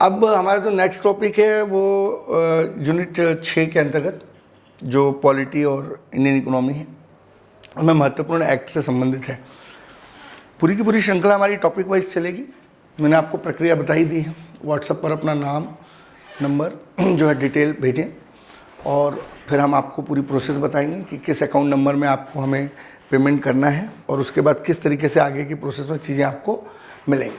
अब हमारा जो नेक्स्ट टॉपिक है वो यूनिट 6 के अंतर्गत जो पॉलिटी और इंडियन इकोनॉमी है हमें महत्वपूर्ण एक्ट से संबंधित है। पूरी की पूरी श्रृंखला हमारी टॉपिक वाइज चलेगी। मैंने आपको प्रक्रिया बताई दी है। व्हाट्सएप पर अपना नाम नंबर जो है डिटेल भेजें और फिर हम आपको पूरी प्रोसेस बताएंगे कि किस अकाउंट नंबर में आपको हमें पेमेंट करना है और उसके बाद किस तरीके से आगे की प्रोसेस में चीज़ें आपको मिलेंगी।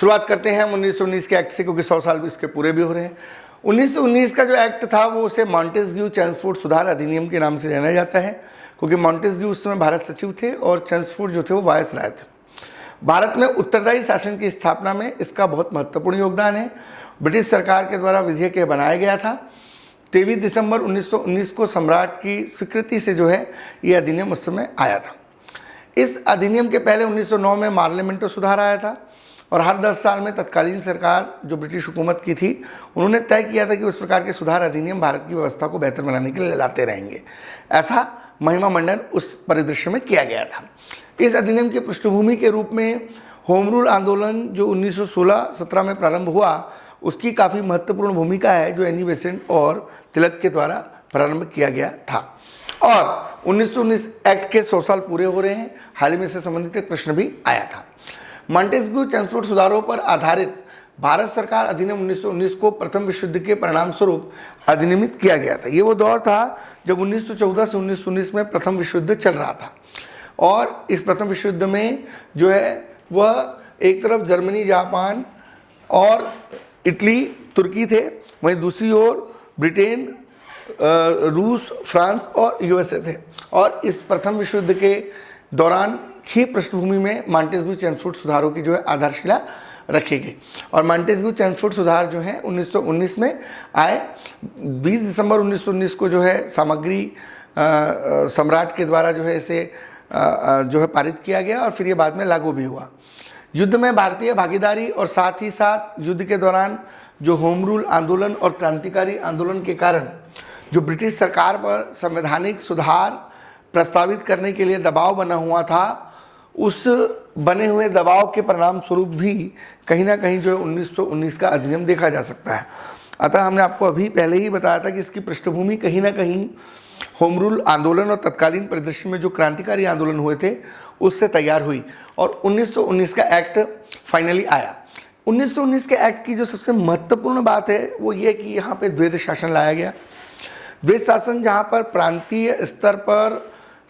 शुरुआत करते हैं हम 1919 के एक्ट से, क्योंकि 100 साल भी इसके पूरे भी हो रहे हैं। 1919 का जो एक्ट था वो उसे मॉन्टेस्क्यू चेम्सफोर्ड सुधार अधिनियम के नाम से जाना जाता है, क्योंकि मॉन्टेस्क्यू उस समय भारत सचिव थे और चेम्सफोर्ड जो थे वो वायसराय थे। भारत में उत्तरदायी शासन की स्थापना में इसका बहुत महत्वपूर्ण योगदान है। ब्रिटिश सरकार के द्वारा विधेयक बनाया गया था। 23 दिसंबर 1919 को सम्राट की स्वीकृति से जो है ये अधिनियम उस समय आया था। इस अधिनियम के पहले 1909 में मार्लियामेंटो सुधार आया था और हर 10 साल में तत्कालीन सरकार जो ब्रिटिश हुकूमत की थी उन्होंने तय किया था कि उस प्रकार के सुधार अधिनियम भारत की व्यवस्था को बेहतर बनाने के लिए लाते रहेंगे। ऐसा महिमा मंडन उस परिदृश्य में किया गया था। इस अधिनियम की पृष्ठभूमि के रूप में होम रूल आंदोलन जो 1916-17 में प्रारंभ हुआ उसकी काफ़ी महत्वपूर्ण भूमिका है, जो एनी बेसेंट और तिलक के द्वारा प्रारंभ किया गया था। और 1919 एक्ट के 100 साल पूरे हो रहे हैं। हाल ही में इससे संबंधित एक प्रश्न भी आया था। मॉन्टेस्क्यू चेम्सफोर्ड सुधारों पर आधारित भारत सरकार अधिनियम 1919 को प्रथम विश्व युद्ध के परिणाम स्वरूप अधिनियमित किया गया था। ये वो दौर था जब 1914 से 1919 में प्रथम विश्व युद्ध चल रहा था और इस प्रथम विश्व युद्ध में जो है वह एक तरफ जर्मनी, जापान और इटली, तुर्की थे, वहीं दूसरी ओर ब्रिटेन, रूस, फ्रांस और यूएसए थे। और इस प्रथम विश्व युद्ध के दौरान ही पृष्ठभूमि में मॉन्टेस्क्यू चेम्सफोर्ड सुधारों की जो है आधारशिला रखी गई। और मॉन्टेस्क्यू चेम्सफोर्ड सुधार जो है 1919 में आए। 20 दिसंबर 1919 को जो है सामग्री सम्राट के द्वारा जो है इसे जो है पारित किया गया और फिर ये बाद में लागू भी हुआ। युद्ध में भारतीय भागीदारी और साथ ही साथ युद्ध के दौरान जो होम रूल आंदोलन और क्रांतिकारी आंदोलन के कारण जो ब्रिटिश सरकार पर संवैधानिक सुधार प्रस्तावित करने के लिए दबाव बना हुआ था, उस बने हुए दबाव के परिणाम स्वरूप भी कहीं ना कहीं जो है 1919 का अधिनियम देखा जा सकता है। अतः हमने आपको अभी पहले ही बताया था कि इसकी पृष्ठभूमि कहीं ना कहीं होम रूल आंदोलन और तत्कालीन परिदृश्य में जो क्रांतिकारी आंदोलन हुए थे उससे तैयार हुई और 1919 का एक्ट फाइनली आया। 1919 के एक्ट की जो सबसे महत्वपूर्ण बात है वो ये कि यहाँ पे द्वैध शासन लाया गया। द्वैध शासन जहाँ पर प्रांतीय स्तर पर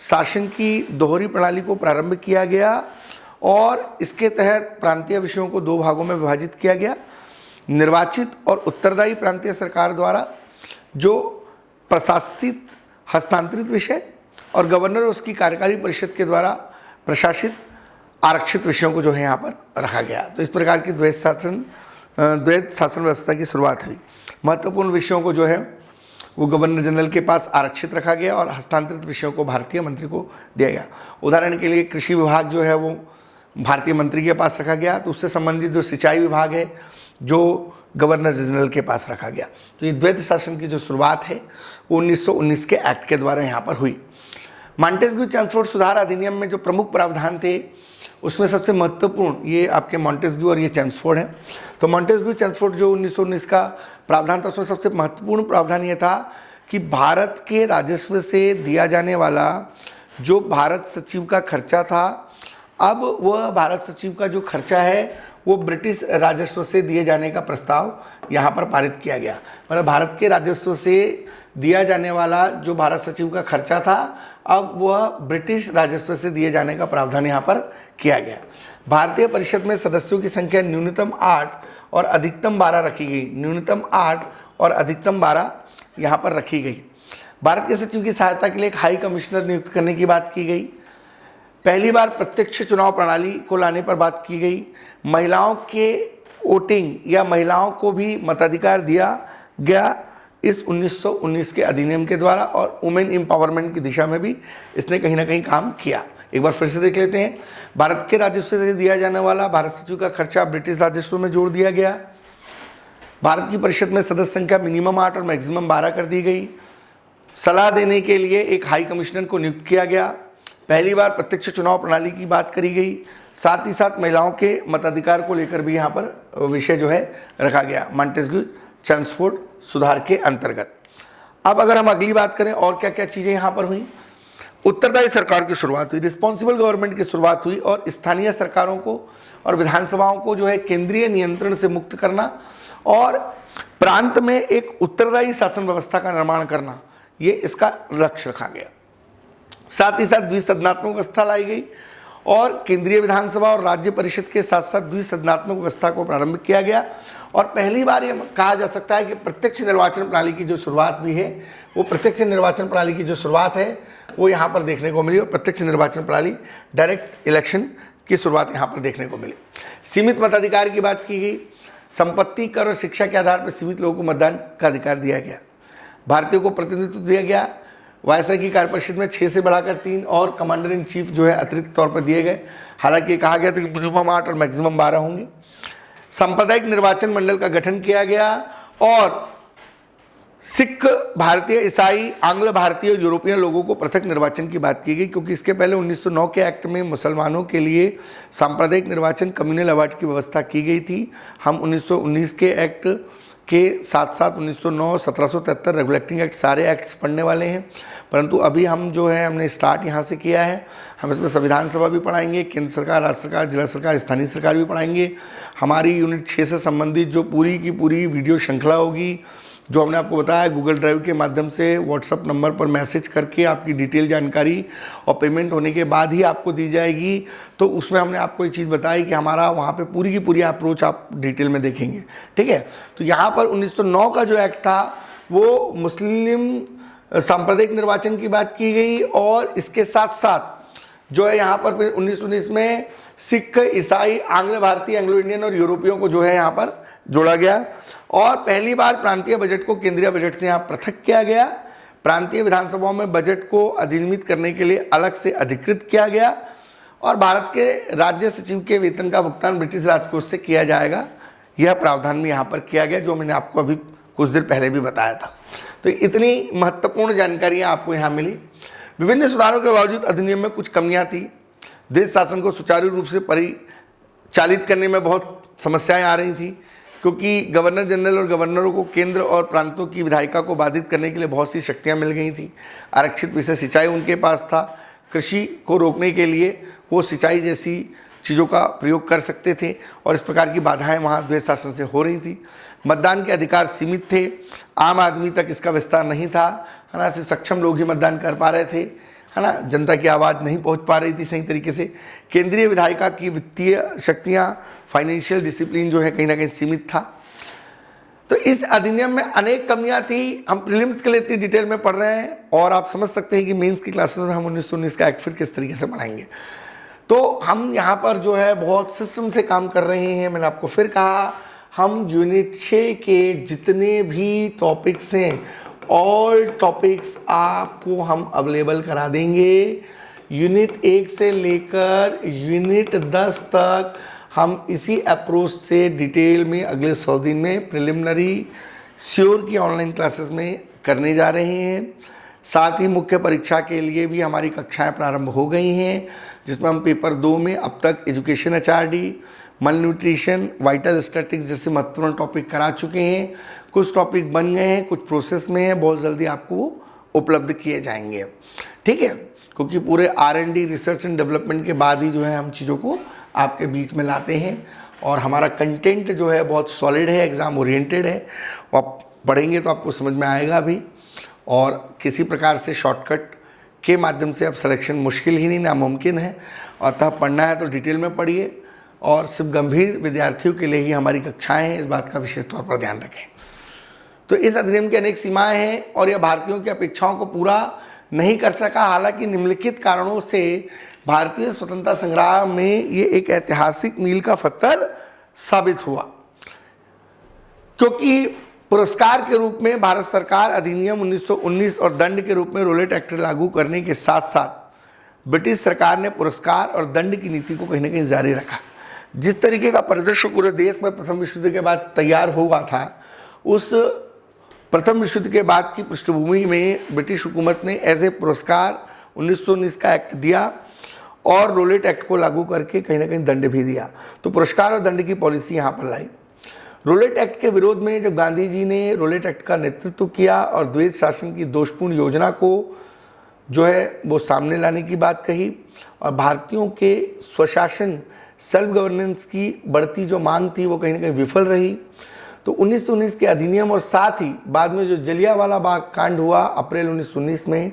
शासन की दोहरी प्रणाली को प्रारंभ किया गया और इसके तहत प्रांतीय विषयों को 2 भागों में विभाजित किया गया। निर्वाचित और उत्तरदायी प्रांतीय सरकार द्वारा जो प्रशासित हस्तांतरित विषय और गवर्नर और उसकी कार्यकारी परिषद के द्वारा प्रशासित आरक्षित विषयों को जो है यहाँ पर रखा गया। तो इस प्रकार की द्वैध शासन व्यवस्था की शुरुआत हुई। महत्वपूर्ण विषयों को जो है वो गवर्नर जनरल के पास आरक्षित रखा गया और हस्तांतरित विषयों को भारतीय मंत्री को दिया गया। उदाहरण के लिए कृषि विभाग जो है वो भारतीय मंत्री के पास रखा गया, तो उससे संबंधित जो सिंचाई विभाग है जो गवर्नर जनरल के पास रखा गया। तो ये द्वैध शासन की जो शुरुआत है वो 1919 के एक्ट के द्वारा यहाँ पर हुई। मॉन्टेस्क्यू चेम्सफोर्ड सुधार अधिनियम में जो प्रमुख प्रावधान थे उसमें सबसे महत्वपूर्ण ये आपके मॉन्टेस्क्यू और ये चेम्सफोर्ड है। तो मॉन्टेस्क्यू चेम्सफोर्ड जो 1919 का प्रावधान था उसमें सबसे महत्वपूर्ण प्रावधान ये था कि भारत के राजस्व से दिया जाने वाला जो भारत सचिव का खर्चा था, अब वह भारत सचिव का जो खर्चा है वो ब्रिटिश राजस्व से दिए जाने का प्रस्ताव यहाँ पर पारित किया गया। मतलब भारत के राजस्व से दिया जाने वाला जो भारत सचिव का खर्चा था अब वह ब्रिटिश राजस्व से दिए जाने का प्रावधान यहाँ पर किया गया। भारतीय परिषद में सदस्यों की संख्या न्यूनतम 8 और अधिकतम 12 रखी गई। न्यूनतम 8 और अधिकतम 12 यहाँ पर रखी गई। भारत के सचिव की सहायता के लिए एक हाई कमिश्नर नियुक्त करने की बात की गई। पहली बार प्रत्यक्ष चुनाव प्रणाली को लाने पर बात की गई। महिलाओं के वोटिंग या महिलाओं को भी मताधिकार दिया गया इस 1919 के अधिनियम के द्वारा और वुमेन एम्पावरमेंट की दिशा में भी इसने कहीं ना कहीं काम किया। एक बार फिर से देख लेते हैं। भारत के राजस्व से दिया जाने वाला भारत सचिव का खर्चा ब्रिटिश राजस्व में जोड़ दिया गया। भारत की परिषद में सदस्य संख्या मिनिमम 8 और मैक्सिमम 12 कर दी गई। सलाह देने के लिए एक हाई कमिश्नर को नियुक्त किया गया। पहली बार प्रत्यक्ष चुनाव प्रणाली की बात करी गई। साथ ही साथ महिलाओं के मताधिकार को लेकर भी यहाँ पर विषय जो है रखा गया मॉन्टेस्क्यू चेम्सफोर्ड सुधार के अंतर्गत। अब अगर हम अगली बात करें और क्या क्या चीज़ें यहाँ पर हुई, उत्तरदायी सरकार की शुरुआत हुई, रिस्पॉन्सिबल गवर्नमेंट की शुरुआत हुई और स्थानीय सरकारों को और विधानसभाओं को जो है केंद्रीय नियंत्रण से मुक्त करना और प्रांत में एक उत्तरदायी शासन व्यवस्था का निर्माण करना, ये इसका लक्ष्य रखा गया। साथ ही साथ द्विसदनात्मक व्यवस्था लाई गई और केंद्रीय विधानसभा और राज्य परिषद के साथ साथ द्विसदनात्मक व्यवस्था को प्रारंभ किया गया और पहली बार ये कहा जा सकता है कि प्रत्यक्ष निर्वाचन प्रणाली की जो शुरुआत भी है, वो प्रत्यक्ष निर्वाचन प्रणाली की जो शुरुआत है वो यहाँ पर देखने को मिली और प्रत्यक्ष निर्वाचन प्रणाली डायरेक्ट इलेक्शन की शुरुआत यहाँ पर देखने को मिली। सीमित मताधिकार की बात की गई, संपत्ति कर और शिक्षा के आधार पर सीमित लोगों को मतदान का अधिकार दिया गया, भारतीयों को प्रतिनिधित्व दिया गया, वायसराय की कार्य परिषद में 6 से बढ़ाकर 3 और कमांडर इन चीफ जो है अतिरिक्त तौर पर दिए गए। हालांकि कहा गया था कि मिनिमम 8 और मैक्सिमम 12 होंगे। सांप्रदायिक निर्वाचन मंडल का गठन किया गया और सिख, भारतीय, ईसाई, आंग्ल भारतीय और यूरोपियन लोगों को पृथक निर्वाचन की बात की गई, क्योंकि इसके पहले 1909 के एक्ट में मुसलमानों के लिए सांप्रदायिक निर्वाचन कम्युनल अवार्ड की व्यवस्था की गई थी। हम 1919 के एक्ट के साथ साथ 1909, 1773 रेगुलेटिंग एक्ट सारे एक्ट्स पढ़ने वाले हैं, परंतु अभी हम जो है हमने स्टार्ट यहाँ से किया है। हम इसमें संविधान सभा भी पढ़ाएंगे, केंद्र सरकार, राज्य सरकार, जिला सरकार, स्थानीय सरकार भी पढ़ाएंगे। हमारी यूनिट 6 से संबंधित जो पूरी की पूरी वीडियो श्रृंखला होगी, जो हमने आपको बताया गूगल ड्राइव के माध्यम से व्हाट्सअप नंबर पर मैसेज करके आपकी डिटेल जानकारी और पेमेंट होने के बाद ही आपको दी जाएगी। तो उसमें हमने आपको ये चीज़ बताई कि हमारा वहाँ पे पूरी की पूरी अप्रोच आप डिटेल में देखेंगे, ठीक है। तो यहाँ पर 1909 का जो एक्ट था वो मुस्लिम सांप्रदायिक निर्वाचन की बात की गई और इसके साथ साथ जो है यहाँ पर फिर 1919 में सिख, ईसाई, आंग्ल भारतीय, एंग्लो इंडियन और यूरोपियों को जो है यहाँ पर जोड़ा गया और पहली बार प्रांतीय बजट को केंद्रीय बजट से यहाँ पृथक किया गया। प्रांतीय विधानसभाओं में बजट को अधिनियमित करने के लिए अलग से अधिकृत किया गया और भारत के राज्य सचिव के वेतन का भुगतान ब्रिटिश राजकोष से किया जाएगा, यह प्रावधान भी यहाँ पर किया गया, जो मैंने आपको अभी कुछ देर पहले भी बताया था। तो इतनी महत्वपूर्ण जानकारियाँ आपको यहाँ मिली। विभिन्न सुधारों के बावजूद अधिनियम में कुछ कमियाँ थी। देश शासन को सुचारू रूप से परिचालित करने में बहुत समस्याएं आ रही थी, क्योंकि गवर्नर जनरल और गवर्नरों को केंद्र और प्रांतों की विधायिका को बाधित करने के लिए बहुत सी शक्तियां मिल गई थी। आरक्षित विषय सिंचाई उनके पास था, कृषि को रोकने के लिए वो सिंचाई जैसी चीज़ों का प्रयोग कर सकते थे और इस प्रकार की बाधाएं वहाँ द्वैध शासन से हो रही थी। मतदान के अधिकार सीमित थे, आम आदमी तक इसका विस्तार नहीं था, है ना। सिर्फ सक्षम लोग ही मतदान कर पा रहे थे, है ना। जनता की आवाज़ नहीं पहुंच पा रही थी सही तरीके से। केंद्रीय विधायिका की वित्तीय शक्तियां, फाइनेंशियल डिसिप्लिन जो है कहीं ना कहीं सीमित था। तो इस अधिनियम में अनेक कमियां थी। हम प्रीलिम्स के लिए इतनी डिटेल में पढ़ रहे हैं और आप समझ सकते हैं कि मेंस की क्लासेस में हम 1919 का एक्ट फिर किस तरीके से पढ़ाएंगे। तो हम यहाँ पर जो है बहुत सिस्टम से काम कर रहे हैं। मैंने आपको फिर कहा, हम यूनिट 6 के जितने भी टॉपिक्स हैं, ऑल टॉपिक्स आपको हम अवेलेबल करा देंगे। यूनिट 1 से लेकर यूनिट 10 तक हम इसी अप्रोच से डिटेल में अगले 100 दिन में प्रिलिमिनरी श्योर की ऑनलाइन क्लासेस में करने जा रहे हैं। साथ ही मुख्य परीक्षा के लिए भी हमारी कक्षाएं प्रारंभ हो गई हैं, जिसमें हम पेपर 2 में अब तक एजुकेशन एचआरडी, मल न्यूट्रिशन, वाइटल स्टैटिक्स जैसे महत्वपूर्ण टॉपिक करा चुके हैं। कुछ टॉपिक बन गए हैं, कुछ प्रोसेस में है, बहुत जल्दी आपको उपलब्ध किए जाएंगे, ठीक है। क्योंकि पूरे R&D रिसर्च एंड डेवलपमेंट के बाद ही जो है हम चीज़ों को आपके बीच में लाते हैं और हमारा कंटेंट जो है बहुत सॉलिड है, एग्ज़ाम ओरिएंटेड है। आप पढ़ेंगे तो आपको समझ में आएगा भी और किसी प्रकार से शॉर्टकट के माध्यम से अब सिलेक्शन मुश्किल ही नहीं, नामुमकिन है। अतः पढ़ना है तो डिटेल में पढ़िए और सिर्फ गंभीर विद्यार्थियों के लिए ही हमारी कक्षाएं हैं, इस बात का विशेष तौर पर ध्यान रखें। तो इस अधिनियम की अनेक सीमाएं हैं और यह भारतीयों की अपेक्षाओं को पूरा नहीं कर सका। हालांकि निम्नलिखित कारणों से भारतीय स्वतंत्रता संग्राम में ये एक ऐतिहासिक मील का पत्थर साबित हुआ, क्योंकि पुरस्कार के रूप में भारत सरकार अधिनियम 1919 और दंड के रूप में रोलेट एक्ट लागू करने के साथ साथ ब्रिटिश सरकार ने पुरस्कार और दंड की नीति को कहीं ना कहीं जारी रखा। जिस तरीके का परिदृश्य पूरे देश में प्रथम विश्व युद्ध के बाद तैयार हुआ था, उस प्रथम विश्व युद्ध के बाद की पृष्ठभूमि में ब्रिटिश हुकूमत ने एज ए पुरस्कार 1919 का एक्ट दिया और रोलेट एक्ट को लागू करके कहीं ना कहीं दंड भी दिया। तो पुरस्कार और दंड की पॉलिसी यहाँ पर लाई। रोलेट एक्ट के विरोध में जब गांधी जी ने रोलेट एक्ट का नेतृत्व किया और द्वैत शासन की दोषपूर्ण योजना को जो है वो सामने लाने की बात कही और भारतीयों के स्वशासन सेल्फ गवर्नेंस की बढ़ती जो मांग थी वो कहीं ना कहीं विफल रही, तो 1919 के अधिनियम और साथ ही बाद में जो जलियांवाला बाग कांड हुआ अप्रैल 1919 में,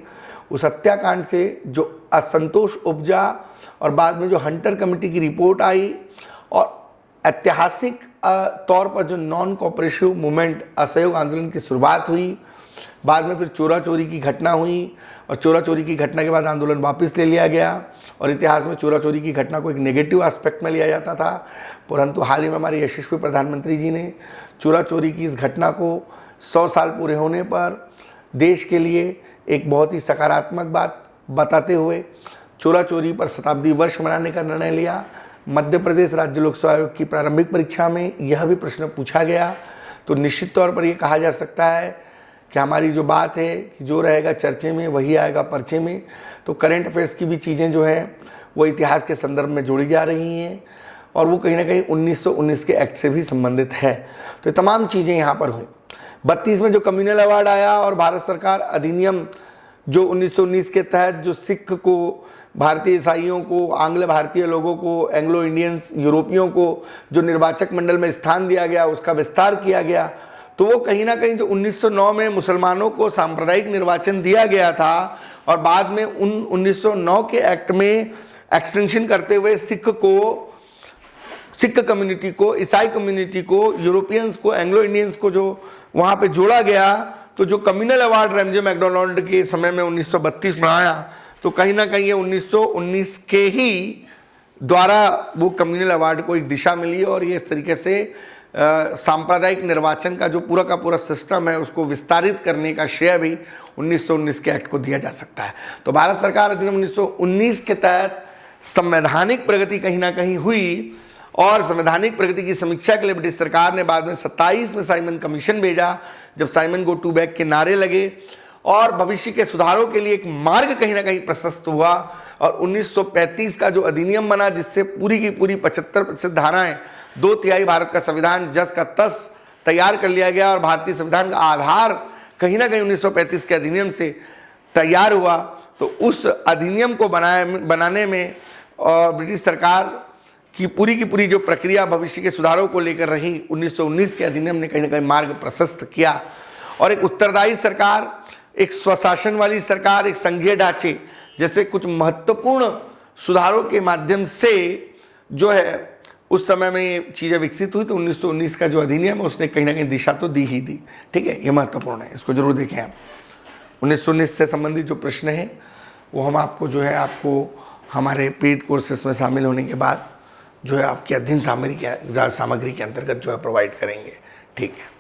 उस हत्याकांड से जो असंतोष उपजा और बाद में जो हंटर कमेटी की रिपोर्ट आई और ऐतिहासिक तौर पर जो नॉन कोऑपरेटिव मूवमेंट असहयोग आंदोलन की शुरुआत हुई, बाद में फिर चोरा चोरी की घटना हुई और चोरा चोरी की घटना के बाद आंदोलन वापस ले लिया गया और इतिहास में चोरा चोरी की घटना को एक नेगेटिव एस्पेक्ट में लिया जाता था, परंतु हाल ही में हमारे यशस्वी प्रधानमंत्री जी ने चोरा चोरी की इस घटना को 100 साल पूरे होने पर देश के लिए एक बहुत ही सकारात्मक बात बताते हुए चोरा चोरी पर शताब्दी वर्ष मनाने का निर्णय लिया। मध्य प्रदेश राज्य लोक सेवा आयोग की प्रारंभिक परीक्षा में यह भी प्रश्न पूछा गया, तो निश्चित तौर पर यह कहा जा सकता है कि हमारी जो बात है कि जो रहेगा चर्चे में वही आएगा पर्चे में, तो करंट अफेयर्स की भी चीज़ें जो है वो इतिहास के संदर्भ में जोड़ी जा रही हैं और वो कहीं ना कहीं 1919 के एक्ट से भी संबंधित है। तो ये तमाम चीज़ें यहाँ पर हुई। 32 में जो कम्युनल अवार्ड आया और भारत सरकार अधिनियम जो 1919 के तहत जो सिख को, भारतीय ईसाइयों को, आंग्ल भारतीय लोगों को, एंग्लो इंडियंस, यूरोपियों को जो निर्वाचक मंडल में स्थान दिया गया उसका विस्तार किया गया, तो वो कहीं ना कहीं जो 1909 में मुसलमानों को सांप्रदायिक निर्वाचन दिया गया था और बाद में उन 1909 के एक्ट में एक्सटेंशन करते हुए सिख कम्युनिटी को, ईसाई कम्युनिटी को, यूरोपियंस को, एंग्लो इंडियंस को जो वहाँ पे जोड़ा गया, तो जो कम्युनल अवार्ड रैमजे मैकडोनाल्ड के समय में 1932 में आया, तो कहीं ना कहीं ये 1919 के ही द्वारा वो कम्युनल अवार्ड को एक दिशा मिली और ये इस तरीके से सांप्रदायिक निर्वाचन का जो पूरा का पूरा सिस्टम है उसको विस्तारित करने का श्रेय भी 1919 के एक्ट को दिया जा सकता है। तो भारत सरकार अधिनियम 1919 के तहत संवैधानिक प्रगति कहीं ना कहीं हुई और संवैधानिक प्रगति की समीक्षा के लिए ब्रिटिश सरकार ने बाद में 27 में साइमन कमीशन भेजा, जब साइमन गो टू बैक के नारे लगे और भविष्य के सुधारों के लिए एक मार्ग कहीं ना कहीं प्रशस्त हुआ और 1935 का जो अधिनियम बना जिससे पूरी की पूरी 75% धाराएं, 2/3 भारत का संविधान जस का तस तैयार कर लिया गया और भारतीय संविधान का आधार कहीं ना कहीं 1935 के अधिनियम से तैयार हुआ। तो उस अधिनियम को बनाने में और ब्रिटिश सरकार की पूरी जो प्रक्रिया भविष्य के सुधारों को लेकर रही, 1919 के अधिनियम ने कहीं ना कहीं मार्ग प्रशस्त किया और एक उत्तरदायी सरकार, एक स्वशासन वाली सरकार, एक संघीय ढांचे जैसे कुछ महत्वपूर्ण सुधारों के माध्यम से जो है उस समय में ये चीज़ें विकसित हुई। तो 1919 का जो अधिनियम है उसने कहीं ना कहीं दिशा तो दी ही दी। ठीक है, ये महत्वपूर्ण है, इसको जरूर देखें आप। 1919 से संबंधित जो प्रश्न है वो हम आपको जो है आपको हमारे पेड कोर्सेस में शामिल होने के बाद जो है आपकी अध्ययन सामग्री के अंतर्गत जो है प्रोवाइड करेंगे। ठीक है।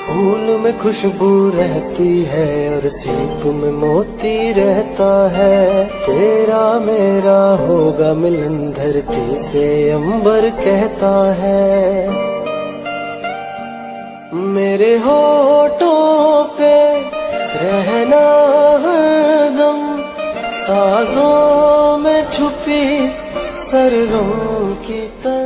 फूल में खुशबू रहती है और सीप में मोती रहता है, तेरा मेरा होगा मिलन धरती से अंबर कहता है। मेरे होठों पे रहना हरदम, साजों में छुपी सरगम की तरह।